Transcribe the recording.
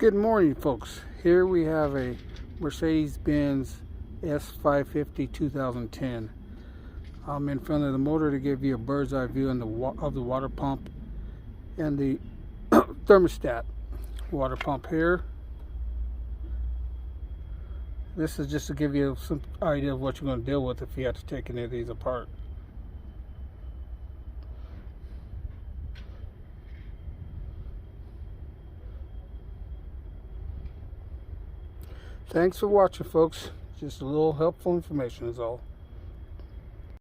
Good morning, folks. Here we have a Mercedes-Benz S550 2010. I'm in front of the motor to give you a bird's eye view of the water pump and the thermostat. Water pump here. This is just to give you some idea of what you're going to deal with if you have to take any of these apart. Thanks for watching, folks. Just a little helpful information is all.